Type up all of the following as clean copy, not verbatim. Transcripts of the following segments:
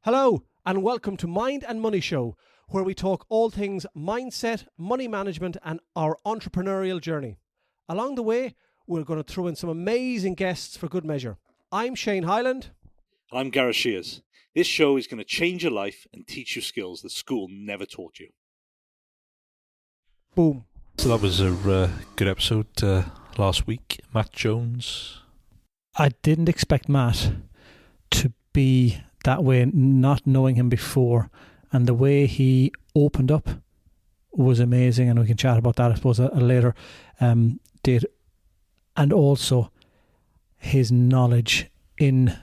Hello, and welcome to Mind and Money Show, where we talk all things mindset, money management, and our entrepreneurial journey. Along the way, we're going to throw in some amazing guests for good measure. I'm Shane Hyland. I'm Gareth Shears. This show is going to change your life and teach you skills that school never taught you. Boom. So that was a good episode last week. Matt Jones. I didn't expect Matt to be that way, not knowing him before, and the way he opened up was amazing, and we can chat about that I suppose a later date. And also his knowledge in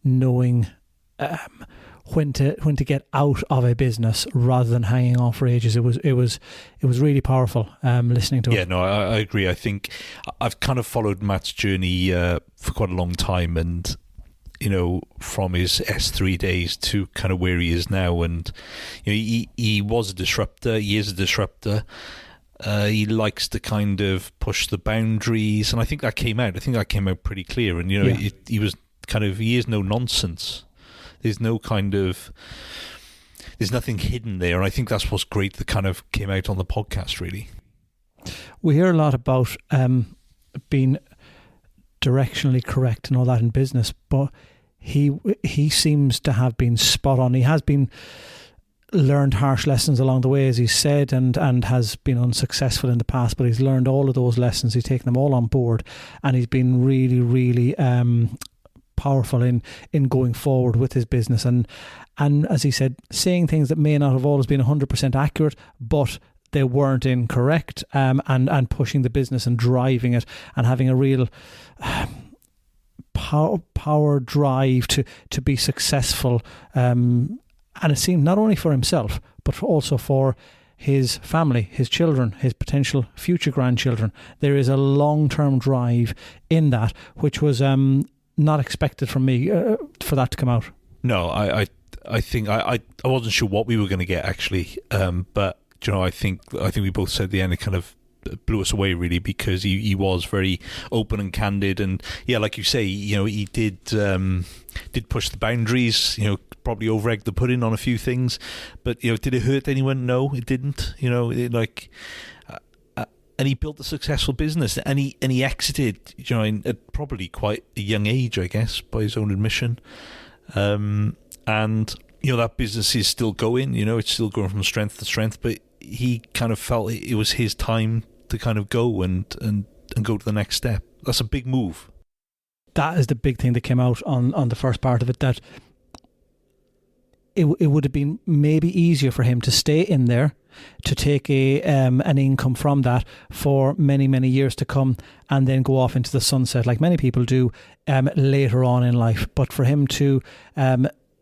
knowing when to get out of a business rather than hanging on for ages. It was really powerful listening to him. Yeah, no, I agree. I think I've kind of followed Matt's journey for quite a long time, and you know, from his S3 days to kind of where he is now. And you know, he was a disruptor. He is a disruptor. He likes to kind of push the boundaries, and I think that came out. I think that came out pretty clear. And you know, he is no nonsense. There's nothing hidden there. And I think that's what's great that kind of came out on the podcast, really. We hear a lot about being directionally correct and all that in business, but he seems to have been spot on. He has been learned harsh lessons along the way, as he said, and has been unsuccessful in the past, but he's learned all of those lessons. He's taken them all on board, and he's been really, really powerful in going forward with his business, and as he said, saying things that may not have always been 100% accurate, but they weren't incorrect, and pushing the business and driving it and having a real power drive to be successful, and it seemed not only for himself but also for his family, his children, his potential future grandchildren. There is a long-term drive in that, which was not expected from me for that to come out. No, I think I wasn't sure what we were going to get actually, but you know, I think we both said at the end it kind of blew us away really, because he was very open and candid, and yeah, like you say, you know, he did push the boundaries, you know, probably over-egged the pudding on a few things, but you know, did it hurt anyone? No, it didn't. You know, and he built a successful business, and he exited, you know, at probably quite a young age, I guess, by his own admission, and you know, that business is still going. You know, it's still going from strength to strength, but he kind of felt it was his time to kind of go and go to the next step. That's a big move. That is the big thing that came out on the first part of it, that it would have been maybe easier for him to stay in there, to take an income from that for many, many years to come, and then go off into the sunset like many people do later on in life. But for him to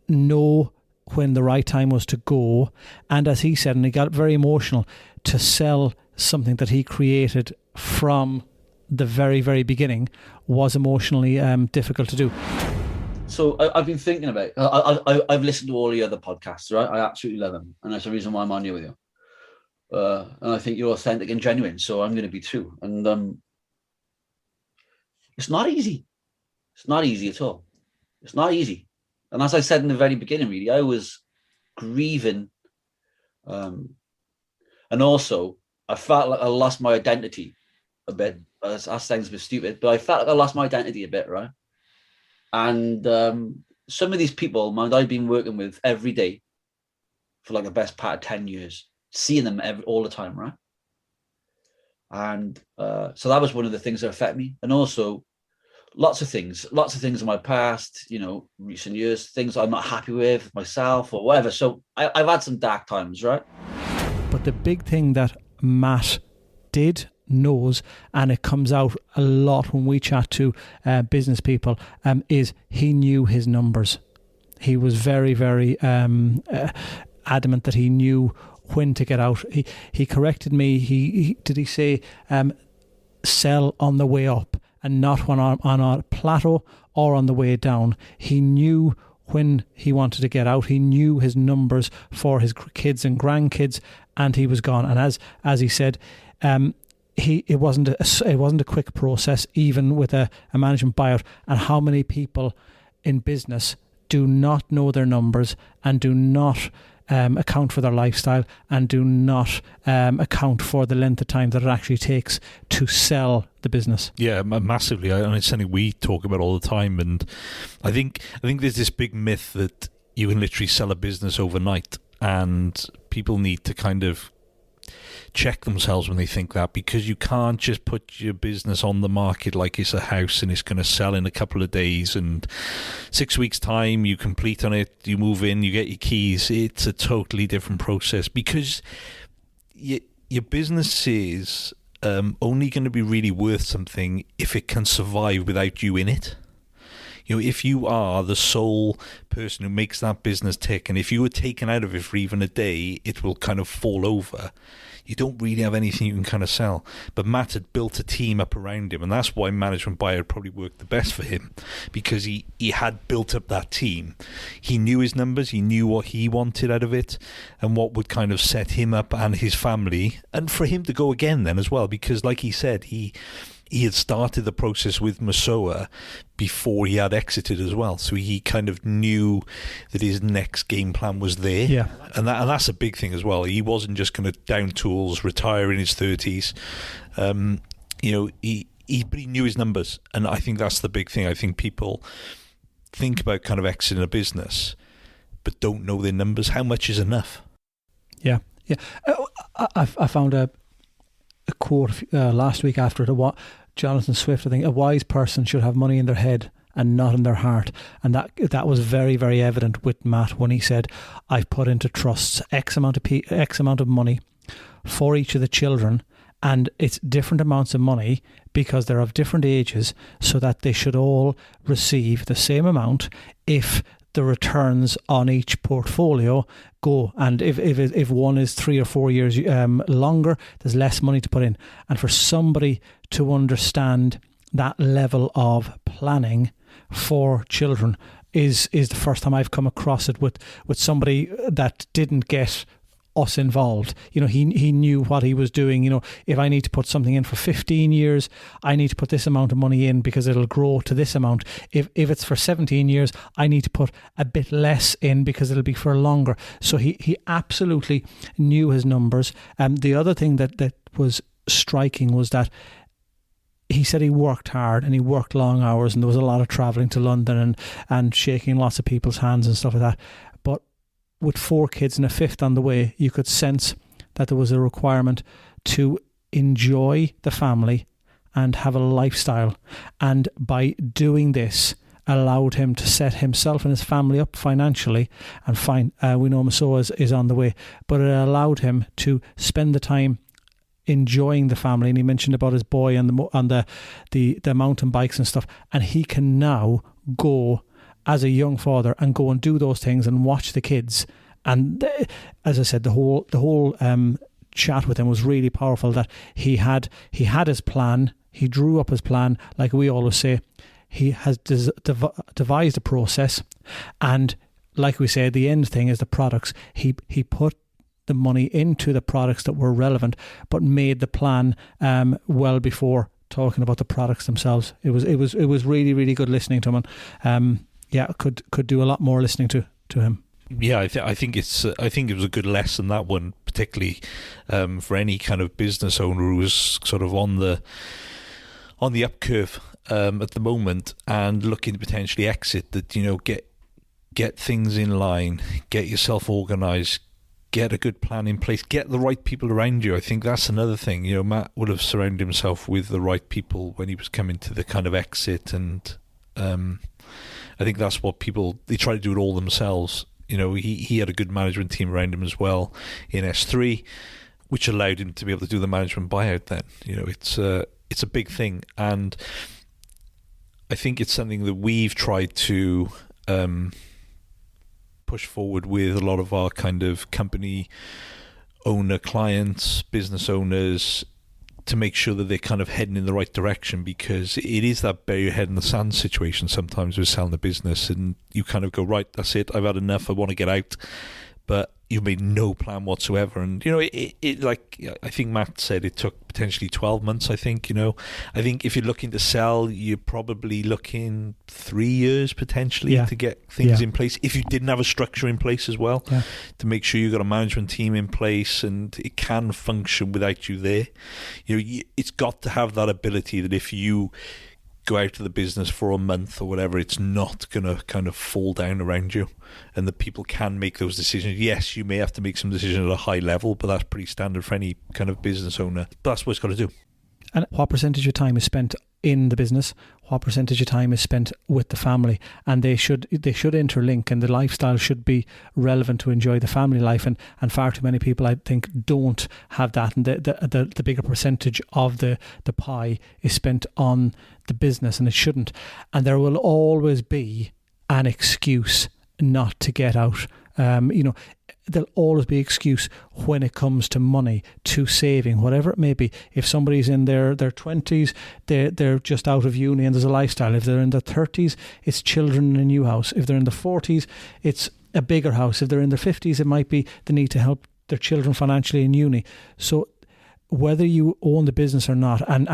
know when the right time was to go, and as he said, and he got very emotional, to sell something that he created from the very, very beginning, was emotionally difficult to do. So I've been thinking about I've listened to all the other podcasts, right? I absolutely love them, and that's the reason why I'm on here with you. And I think you're authentic and genuine, so I'm going to be true. And it's not easy. It's not easy at all. It's not easy. And as I said in the very beginning, really, I was grieving, and also I felt like I lost my identity a bit. That sounds a bit stupid, but I felt like I lost my identity a bit, right? And some of these people, man, I've been working with every day for like the best part of 10 years, seeing them all the time, right? And so that was one of the things that affect me. And also lots of things in my past, you know, recent years, things I'm not happy with myself or whatever. So I've had some dark times, right? But the big thing that Matt knows, and it comes out a lot when we chat to business people, is he knew his numbers. He was very, very adamant that he knew when to get out. He corrected me. He say sell on the way up and not when on a plateau or on the way down. He knew when he wanted to get out. He knew his numbers for his kids and grandkids, and he was gone. And as he said, it wasn't a quick process, even with a management buyout. And how many people in business do not know their numbers and do not account for their lifestyle and do not account for the length of time that it actually takes to sell the business. Yeah, massively, and it's something we talk about all the time. And I think there's this big myth that you can literally sell a business overnight, and people need to kind of check themselves when they think that, because you can't just put your business on the market like it's a house and it's going to sell in a couple of days, and 6 weeks time you complete on it, you move in, you get your keys. It's a totally different process, because your business is only going to be really worth something if it can survive without you in it. You know, if you are the sole person who makes that business tick, and if you were taken out of it for even a day, it will kind of fall over. You don't really have anything you can kind of sell. But Matt had built a team up around him, and that's why management buyout probably worked the best for him, because he had built up that team. He knew his numbers, he knew what he wanted out of it, and what would kind of set him up and his family, and for him to go again then as well, because like he said, he had started the process with Masoa before he had exited as well. So he kind of knew that his next game plan was there. Yeah. And that's a big thing as well. He wasn't just going to down tools, retire in his 30s. But he knew his numbers. And I think that's the big thing. I think people think about kind of exiting a business, but don't know their numbers. How much is enough? Yeah. Yeah. I found a quote last week after it. Jonathan Swift, I think, a wise person should have money in their head and not in their heart. And that was very, very evident with Matt when he said, I've put into trusts X amount of money for each of the children, and it's different amounts of money because they're of different ages, so that they should all receive the same amount if the returns on each portfolio go. And if one is 3 or 4 years longer, there's less money to put in. And for somebody to understand that level of planning for children is the first time I've come across it with somebody that didn't get us involved. You know, he knew what he was doing. You know, if I need to put something in for 15 years, I need to put this amount of money in because it'll grow to this amount. If it's for 17 years, I need to put a bit less in because it'll be for longer. So he absolutely knew his numbers. The other thing that was striking was that he said he worked hard and he worked long hours, and there was a lot of travelling to London and shaking lots of people's hands and stuff like that. But with 4 kids and a 5th on the way, you could sense that there was a requirement to enjoy the family and have a lifestyle. And by doing this, allowed him to set himself and his family up financially. And fine, we know Masoa is on the way, but it allowed him to spend the time enjoying the family. And he mentioned about his boy and the mountain bikes and stuff. And he can now go as a young father and go and do those things and watch the kids. And as I said, the whole chat with him was really powerful. That he had his plan. He drew up his plan, like we always say. He has devised a process, and like we say, the end thing is the products. He put the money into the products that were relevant, but made the plan well before talking about the products themselves. It was really, really good listening to him. And could do a lot more listening to him. Yeah, I think it was a good lesson, that one, particularly for any kind of business owner who's sort of on the up curve at the moment and looking to potentially exit. That, you know, get things in line, get yourself organised, get a good plan in place, get the right people around you. I think that's another thing. You know, Matt would have surrounded himself with the right people when he was coming to the kind of exit, and I think that's what they try to do it all themselves. You know, he had a good management team around him as well in S3, which allowed him to be able to do the management buyout then. You know, it's a big thing, and I think it's something that we've tried to push forward with a lot of our kind of company owner clients, business owners, to make sure that they're kind of heading in the right direction, because it is that bury your head in the sand situation sometimes with selling the business, and you kind of go, right, that's it, I've had enough, I want to get out. But you've made no plan whatsoever. And, you know, it like I think Matt said, it took potentially 12 months, I think, you know. I think if you're looking to sell, you're probably looking 3 years potentially to get things in place. If you didn't have a structure in place as well, to make sure you've got a management team in place and it can function without you there. You know, it's got to have that ability that if you go out of the business for a month or whatever, it's not going to kind of fall down around you, and that people can make those decisions. Yes, you may have to make some decisions at a high level, but that's pretty standard for any kind of business owner. But that's what it's got to do. And what percentage of time is spent in the business? What percentage of time is spent with the family? And they should interlink, and the lifestyle should be relevant to enjoy the family life. And far too many people, I think, don't have that. And the bigger percentage of the pie is spent on the business, and it shouldn't. And there will always be an excuse not to get out. You know, there'll always be excuse when it comes to money, to saving, whatever it may be. If somebody's in their 20s, they're just out of uni and there's a lifestyle. If they're in their 30s, it's children in a new house. If they're in the 40s, it's a bigger house. If they're in their 50s, it might be the need to help their children financially in uni. So whether you own the business or not, and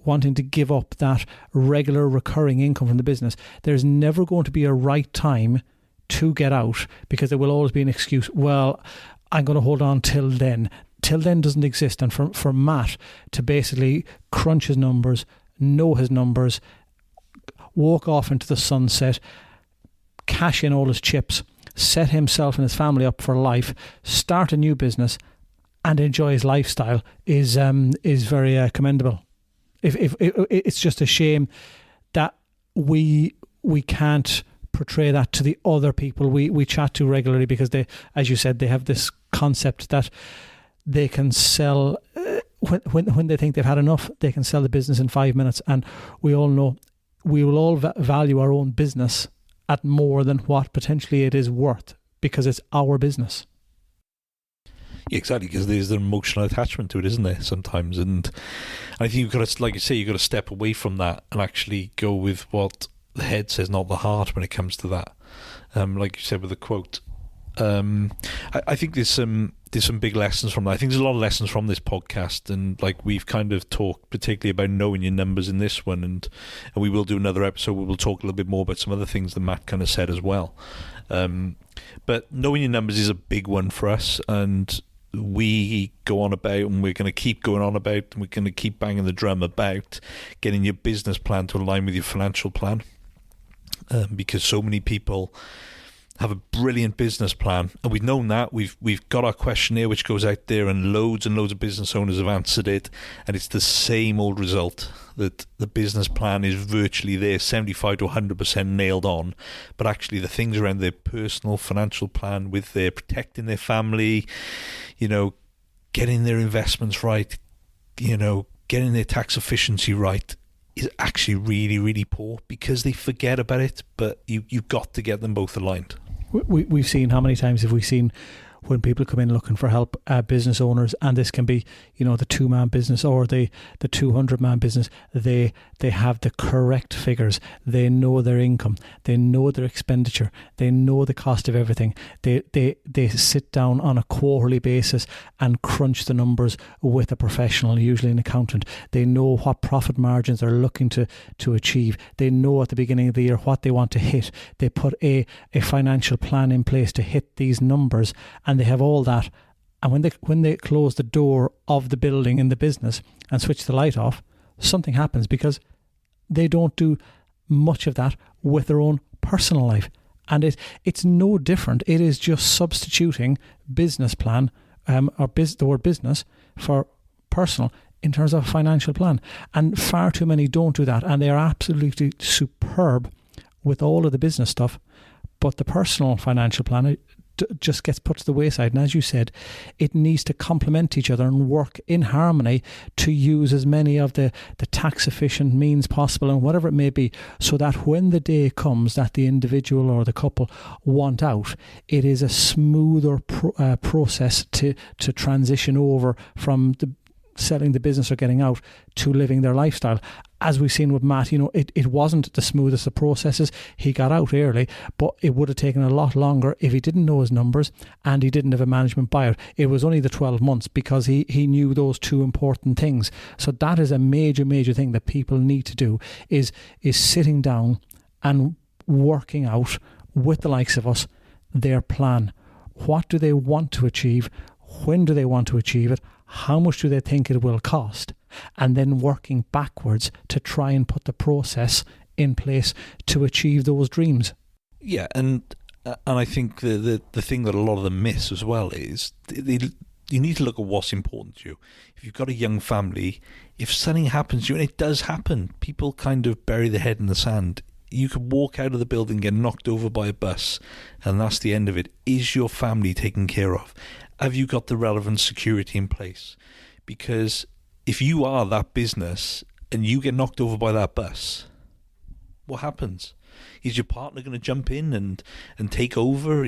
wanting to give up that regular recurring income from the business, there's never going to be a right time to get out, because there will always be an excuse. Well, I'm going to hold on till then. Till then doesn't exist. And for Matt to basically crunch his numbers, know his numbers, walk off into the sunset, cash in all his chips, set himself and his family up for life, start a new business, and enjoy his lifestyle is very commendable. If it's just a shame that we can't portray that to the other people we chat to regularly, because they, as you said, they have this concept that they can sell when they think they've had enough, they can sell the business in 5 minutes. And we all know we will all value our own business at more than what potentially it is worth, because it's our business. Yeah, exactly, because there's an emotional attachment to it, isn't there, sometimes? And I think you've got to, like you say, you've got to step away from that and actually go with what the head says, not the heart, when it comes to that. Like you said with the quote, I think there's some big lessons from that. I think there's a lot of lessons from this podcast, and like we've kind of talked particularly about knowing your numbers in this one, and we will do another episode where we'll talk a little bit more about some other things that Matt kind of said as well. But knowing your numbers is a big one for us, and we go on about, and we're going to keep going on about, and we're going to keep banging the drum about getting your business plan to align with your financial plan. Because so many people have a brilliant business plan, and we've known that. We've got our questionnaire which goes out there, and loads of business owners have answered it, and it's the same old result, that the business plan is virtually there, 75 to 100% nailed on, but actually the things around their personal financial plan, with their protecting their family, you know, getting their investments right, you know, getting their tax efficiency right, is actually really, really poor, because they forget about it. But you've got to get them both aligned. We've seen, how many times have we seen when people come in looking for help, business owners, and this can be, you know, the 2-man business or the 200-man business, they have the correct figures, they know their income, they know their expenditure, they know the cost of everything, they sit down on a quarterly basis and crunch the numbers with a professional, usually an accountant. They know what profit margins they're looking to achieve. They know at the beginning of the year what they want to hit. They put a financial plan in place to hit these numbers, and they have all that. And when they close the door of the building in the business and switch the light off, something happens, because they don't do much of that with their own personal life. And it's no different. It is just substituting business plan or the word business for personal in terms of a financial plan. And far too many don't do that, and they are absolutely superb with all of the business stuff, but the personal financial plan just gets put to the wayside. And as you said, it needs to complement each other and work in harmony to use as many of the tax efficient means possible, and whatever it may be, so that when the day comes that the individual or the couple want out, it is a smoother process to transition over from selling the business or getting out to living their lifestyle. As we've seen with Matt, it wasn't the smoothest of processes. He got out early, but it would have taken a lot longer if he didn't know his numbers and he didn't have a management buyout. It was only the 12 months because he knew those two important things. So that is a major, major thing that people need to do, is sitting down and working out with the likes of us their plan. What do they want to achieve? When do they want to achieve it? How much do they think it will cost? And then working backwards to try and put the process in place to achieve those dreams. Yeah, and I think the thing that a lot of them miss as well is you need to look at what's important to you. If you've got a young family, if something happens to you, and it does happen, people kind of bury their head in the sand. You could walk out of the building, get knocked over by a bus, and that's the end of it. Is your family taken care of? Have you got the relevant security in place? Because if you are that business and you get knocked over by that bus, what happens? Is your partner going to jump in and take over?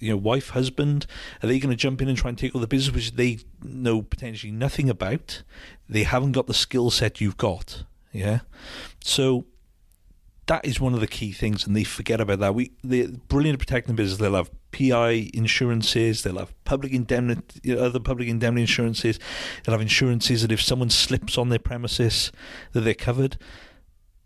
Wife, husband, are they going to jump in and try and take over the business which they know potentially nothing about? They haven't got the skill set you've got. Yeah, so that is one of the key things, and they forget about that. They're brilliant at protecting the business. They'll have PI insurances, they'll have public indemnity, other public indemnity insurances. They'll have insurances that if someone slips on their premises, that they're covered.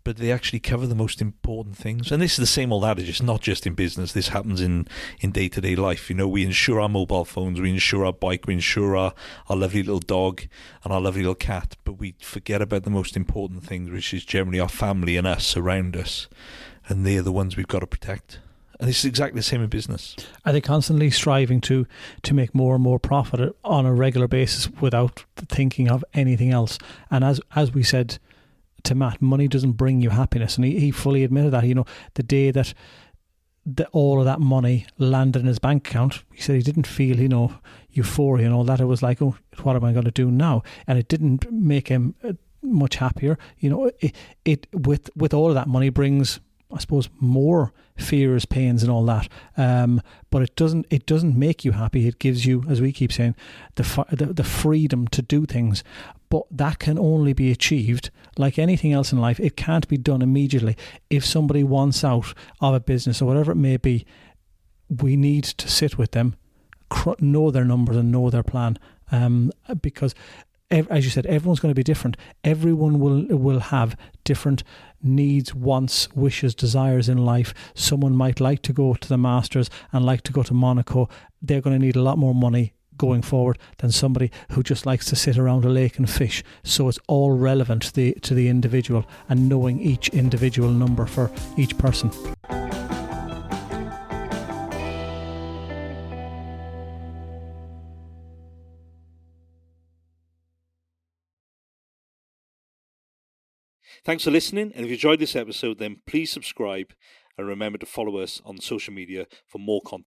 But they actually cover the most important things. And this is the same old adage. It's not just in business. This happens in day-to-day life. We insure our mobile phones, we insure our bike, we insure our lovely little dog and our lovely little cat. But we forget about the most important things, which is generally our family and us around us. And they're the ones we've got to protect. And this is exactly the same in business. Are they constantly striving to make more and more profit on a regular basis without thinking of anything else? And as we said to Matt, money doesn't bring you happiness, and he fully admitted that. The day that all of that money landed in his bank account, he said he didn't feel euphoria and all that. It was like, oh, what am I going to do now? And it didn't make him much happier. It with all of that money brings, I suppose, more fears, pains, and all that. But it doesn't make you happy. It gives you, as we keep saying, the freedom to do things. But that can only be achieved, like anything else in life. It can't be done immediately. If somebody wants out of a business or whatever it may be, we need to sit with them, know their numbers and know their plan. Because, as you said, everyone's going to be different. Everyone will have different needs, wants, wishes, desires in life. Someone might like to go to the Masters and like to go to Monaco. They're going to need a lot more money going forward than somebody who just likes to sit around a lake and fish. So it's all relevant to the individual, and knowing each individual number for each person. Thanks for listening, and if you enjoyed this episode, then please subscribe and remember to follow us on social media for more content.